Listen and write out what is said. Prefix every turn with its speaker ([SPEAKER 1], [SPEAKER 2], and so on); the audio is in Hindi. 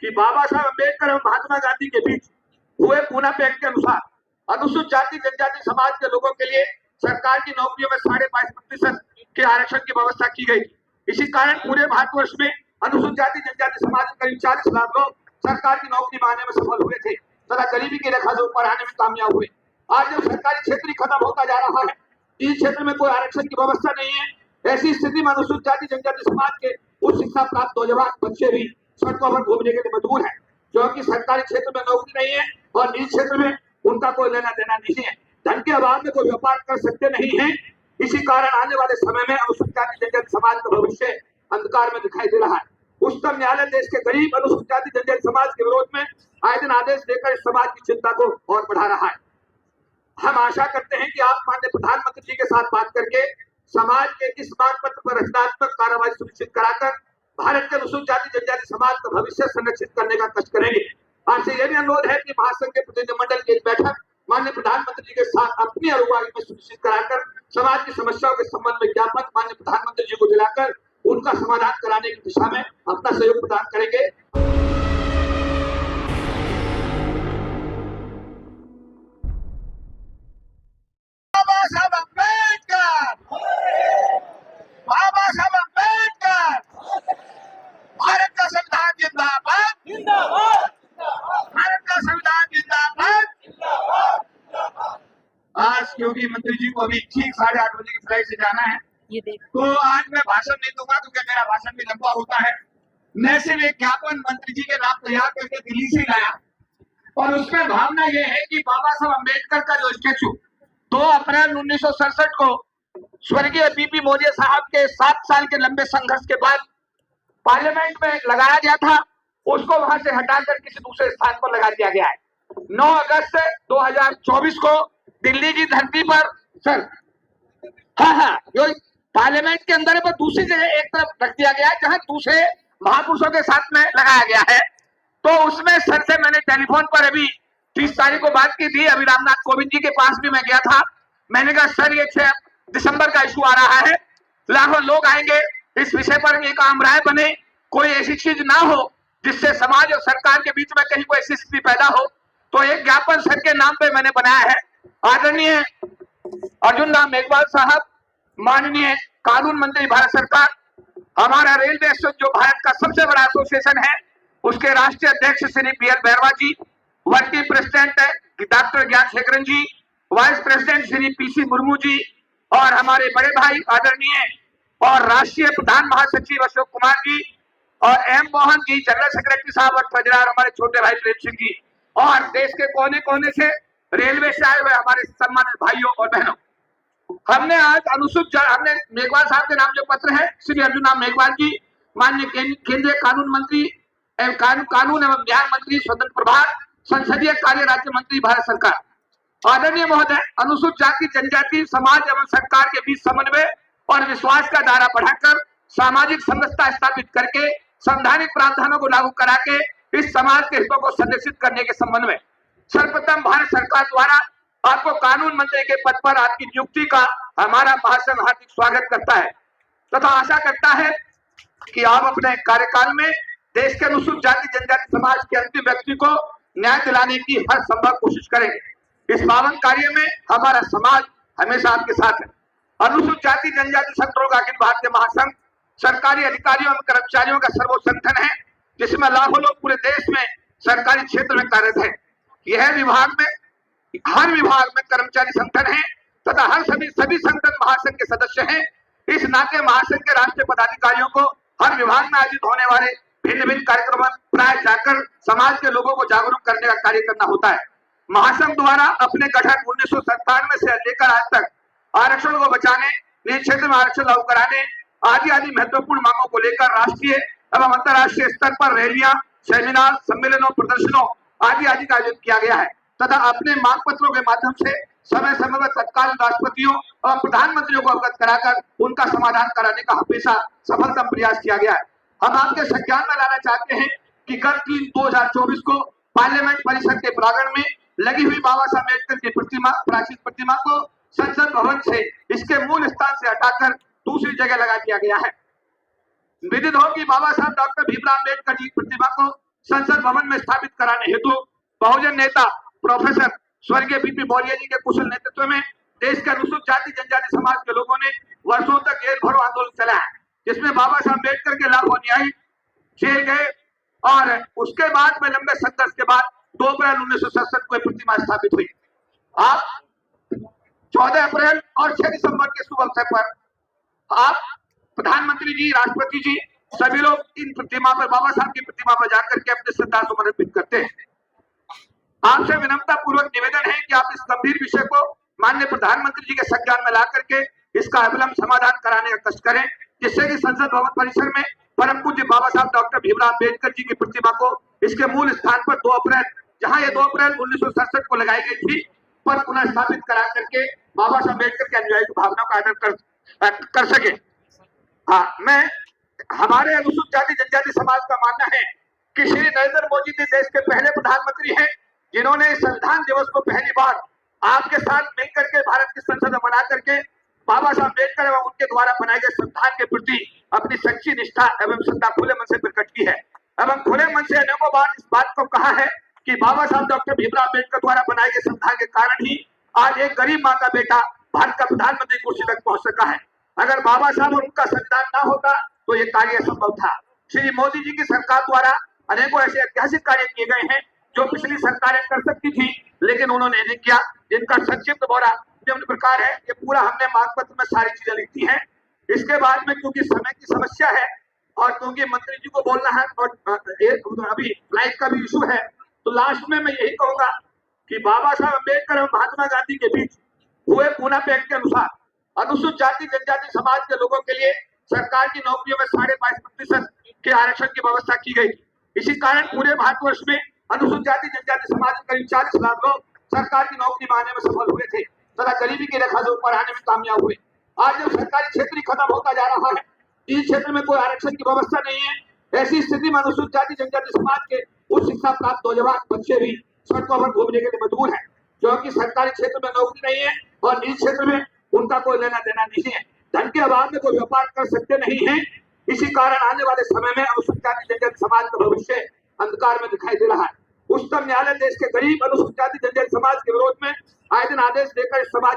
[SPEAKER 1] कि बाबा साहब अम्बेडकर और महात्मा गांधी के बीच हुए पूना पैक्ट के अनुसार अनुसूचित जाति जनजाति समाज के लोगों के लिए सरकार की नौकरियों में 22.5% के आरक्षण की व्यवस्था की गई। इसी कारण पूरे भारतवर्ष में अनुसूचित जाति जनजाति समाज के करीब 40 लाख लोग सरकार की नौकरी पाने में सफल हुए थे तथा गरीबी की रेखा से ऊपर आने में कामयाब हुए। आज जब सरकारी क्षेत्र ही खत्म होता जा रहा है, इस क्षेत्र में कोई आरक्षण की व्यवस्था नहीं है, ऐसी स्थिति में अनुसूचित जाति जनजाति समाज के उच्च शिक्षा प्राप्त नौजवान बच्चे भी सड़कों पर घूमने के लिए मजबूर है, क्योंकि सरकारी क्षेत्र में नौकरी नहीं है और निजी क्षेत्र में उनका कोई लेना देना नहीं है। धन के अभाव में कोई व्यापार कर सकते नहीं है। इसी कारण आने वाले समय में अनुसूचित जाति जनजाति समाज का भविष्य अंधकार में दिखाई दे रहा है। उच्चतम न्यायालय देश के गरीब अनुसूचित जाति जनजाति समाज के विरोध में आए दिन आदेश देकर इस समाज की चिंता को और बढ़ा रहा है। हम आशा करते हैं कि आप माननीय प्रधानमंत्री जी के साथ बात करके समाज के इस मांग पत्र पर रचनात्मक कार्रवाई सुनिश्चित कराकर भारत के अनुसूचित जाति जनजाति समाज का भविष्य संरक्षित करने का कष्ट करेंगे। आपसे यह भी अनुरोध है कि महासंघ के प्रतिनिधिमंडल की एक बैठक माननीय प्रधानमंत्री जी के साथ अपनी अगुवाई में सुनिश्चित कराकर समाज की समस्याओं के संबंध में ज्ञापन माननीय प्रधानमंत्री जी को दिलाकर उनका समाधान कराने की दिशा में अपना सहयोग प्रदान करेंगे। बाबा साहब अम्बेडकर, बाबा साहब अम्बेडकर, भारत का संविधान जिंदाबाद, जिंदाबाद, भारत का संविधान जिंदाबाद। आज क्योंकि मंत्री जी को अभी ठीक 8:30 बजे की फ्लाइट से जाना है, तो आज मैं भाषण नहीं दूंगा क्योंकि मेरा भाषण भी लंबा होता है। मैं सिर्फ एक ज्ञापन मंत्री जी के नाम तैयार करके दिल्ली से लाया और उसमें भावना यह है कि बाबा साहब अम्बेडकर का जो स्टेचू 2 अप्रैल 1967 को स्वर्गीय बीपी मौर्य साहब के 7 साल के लंबे संघर्ष के बाद पार्लियामेंट में लगाया गया था, उसको वहां से हटाकर किसी दूसरे स्थान पर लगा दिया गया है। 9 अगस्त 2024 को दिल्ली की धरती पर सर जो पार्लियामेंट के अंदर पर दूसरी जगह एक तरफ रख दिया गया है जहां दूसरे महापुरुषों के साथ में लगाया गया है। तो उसमें सर से मैंने टेलीफोन पर अभी 30 तारीख को बात की थी। अभी रामनाथ कोविंद जी के पास भी मैं गया था। मैंने कहा सर ये 6 दिसंबर का इशू आ रहा है, लाखों लोग आएंगे, इस विषय पर एक आम राय बने, कोई ऐसी चीज ना हो जिससे समाज और सरकार के बीच में कहीं कोई ऐसी स्थिति पैदा हो। तो एक ज्ञापन सर के नाम पे मैंने बनाया है। आदरणीय अर्जुन राम मेघवाल साहब, माननीय कानून मंत्री भारत सरकार, हमारा रेलवे एसोसिएशन जो भारत का सबसे बड़ा एसोसिएशन है, उसके राष्ट्रीय अध्यक्ष Shri PL Bairwa ji, working president doctor Gnanasekaran ji, vice president Shri PC Murmu ji और हमारे बड़े भाई आदरणीय और राष्ट्रीय प्रधान महासचिव अशोक कुमार जी और M Mohan ji general secretary साहब और फजरार हमारे छोटे भाई प्रेम सिंह जी और देश के कोने कोने से रेलवे से आए हुए हमारे सम्मानित भाइयों और बहनों, हमने आज हमने मेघवाल साहब के नाम जो पत्र है श्री अर्जुन राम मेघवाल जी, माननीय केंद्रीय कानून मंत्री एवं कानून एवं न्याय मंत्री स्वतंत्र प्रभार संसदीय कार्य राज्य मंत्री भारत सरकार, आदरणीय महोदय, अनुसूचित जाति जनजाति समाज एवं सरकार के बीच समन्वय और विश्वास का दायरा बढ़ाकर सामाजिक समरसता स्थापित करके संवैधानिक प्रावधानों को लागू करा के इस समाज के हितों को संरक्षित करने के संबंध में सर्वप्रथम भारत सरकार द्वारा आपको कानून मंत्री के पद पर आपकी नियुक्ति का हमारा महासंघ हार्दिक स्वागत करता है तथा आशा करता है कि आप अपने कार्यकाल में देश के अनुसूचित जाति जनजाति समाज के अंतिम व्यक्ति को न्याय दिलाने की हर संभव कोशिश करेंगे। इस पावन कार्य में हमारा समाज हमेशा आपके साथ है। अनुसूचित जाति जनजाति संगठनों का अखिल भारतीय महासंघ सरकारी अधिकारियों एवं कर्मचारियों का सर्वोच्च संगठन है, जिसमें लाखों लोग पूरे देश में सरकारी क्षेत्र में कार्यरत है। यह हर विभाग में कर्मचारी संगठन है तथा सभी संगठन महासंघ के सदस्य हैं। इस नाते महासंघ के राष्ट्रीय पदाधिकारियों को हर विभाग में आयोजित होने वाले भिन्न भिन्न कार्यक्रम प्राय जाकर समाज के लोगों को जागरूक करने का कार्य करना होता है। महासंघ द्वारा अपने गठन 1997 से लेकर आज तक आरक्षण को बचाने, निजी क्षेत्र में आरक्षण लागू कराने आदि महत्वपूर्ण मांगों को लेकर राष्ट्रीय एवं अंतर्राष्ट्रीय स्तर पर रैलियां, सेमिनार, सम्मेलनों, प्रदर्शनों आदि का आयोजन किया गया है तथा अपने मांग पत्रों के माध्यम से समय समय पर तत्कालीन राष्ट्रपतियों और प्रधानमंत्रियों को अवगत कराकर उनका समाधान कराने का हमेशा सफलतम प्रयास किया गया है। हम आपके संज्ञान में लाना चाहते हैं कि कल 3/2024 को पार्लियामेंट परिसर के प्रांगण में लगी हुई बाबा साहब अम्बेडकर की प्राचीन प्रतिमा को संसद भवन से इसके मूल स्थान से हटाकर दूसरी जगह लगा दिया गया है। विदित हो कि बाबा साहब डॉक्टर भीमराव अम्बेडकर जी प्रतिमा को संसद भवन में स्थापित कराने हेतु बहुजन नेता प्रोफेसर स्वर्गीय बीपी मौर्य जी के कुशल नेतृत्व में देश के अनुसूचित जाति जनजाति समाज के लोगों ने वर्षों तक जेल भरो आंदोलन चलाया, जिसमें बाबा साहब अम्बेडकर के लाखों अनुयायी जेल गए और उसके बाद में लंबे संघर्ष के बाद 2 अप्रैल 1967 को प्रतिमा स्थापित हुई। आप 14 अप्रैल और 6 दिसंबर के शुभ अवसर पर आप प्रधानमंत्री जी, राष्ट्रपति जी, सभी लोग इन प्रतिमा पर, बाबा साहब की प्रतिमा पर जाकर के अपने श्रद्धा सुमन अर्पित करते हैं। आपसे विनम्रता पूर्वक निवेदन है कि आप इस गंभीर विषय को माननीय प्रधानमंत्री जी के संज्ञान में ला करके इसका अविलंब समाधान कराने का कष्ट करें, जिससे कि संसद भवन परिसर में परम पूज्य बाबा साहब डॉक्टर भीमराव अम्बेडकर जी की प्रतिमा को इसके मूल स्थान पर 2 अप्रैल, जहां ये 2 अप्रैल 1967 को लगाई गई थी, पर पुनः स्थापित करा करके बाबा साहब अम्बेडकर के अनुयायी की भावना का आदर कर सके। मैं हमारे अनुसूचित जाति जनजाति समाज का मानना है कि श्री नरेंद्र मोदी जी देश के पहले प्रधानमंत्री हैं, जिन्होंने संविधान दिवस को पहली बार आपके साथ मिलकर के भारत की संसद में बना करके बाबा साहब अम्बेडकर एवं उनके द्वारा बनाए गए संविधान के प्रति अपनी सच्ची निष्ठा एवं श्रद्धा खुले मन से प्रकट की है एवं खुले मन से अनेकों बार इस बात को कहा है कि बाबा साहब डॉक्टर भीमराव अम्बेडकर द्वारा बनाए गए संविधान के कारण ही आज एक गरीब माँ का बेटा भारत का प्रधानमंत्री कुर्सी तक पहुंच सका है। अगर बाबा साहब और उनका संविधान न होता तो ये कार्य असंभव था। श्री मोदी जी की सरकार द्वारा अनेकों ऐसे ऐतिहासिक कार्य किए गए हैं जो पिछली सरकारें कर सकती थी, लेकिन उन्होंने नहीं किया, जिनका संक्षिप्त ब्यौरा निम्न प्रकार है। ये पूरा हमने मांग पत्र में सारी चीजें लिखी हैं। इसके बाद में क्योंकि समय की समस्या है और क्योंकि मंत्री जी को बोलना है और अभी फ्लाइट का भी इशू है, तो लास्ट में मैं यही कहूंगा कि बाबा साहब अम्बेडकर और महात्मा गांधी के बीच हुए पूना पैक्ट के अनुसार अनुसूचित जाति जनजाति समाज के लोगों के लिए सरकार की नौकरियों में 22.5% के आरक्षण की व्यवस्था की गई। इसी कारण पूरे भारतवर्ष में अनुसूचित जाति जनजाति समाज के करीब 40 लाख लोग सरकार की नौकरी पाने में सफल हुए थे तथा गरीबी की रेखा से ऊपर आने में कामयाब हुए। आज जब सरकारी क्षेत्र ही खत्म होता जा रहा है, इस क्षेत्र में कोई आरक्षण की व्यवस्था नहीं है, ऐसी स्थिति में अनुसूचित जाति जनजाति समाज के उच्च शिक्षा प्राप्त नौजवान बच्चे भी सड़कों पर घूमने के लिए मजबूर है, क्योंकि सरकारी क्षेत्र में नौकरी नहीं है और निजी क्षेत्र में उनका कोई लेना देना नहीं है। धन के अभाव में कोई व्यापार कर सकते नहीं है। इसी कारण आने वाले समय में अनुसूचित जाति जनजाति समाज का भविष्य अंधकार में दिखाई दे रहा है। उच्चतम न्यायालय देश के गरीब अनुसूचित जाति जनजाति समाज के विरोध में आए दिन आदेश देकर इस समाज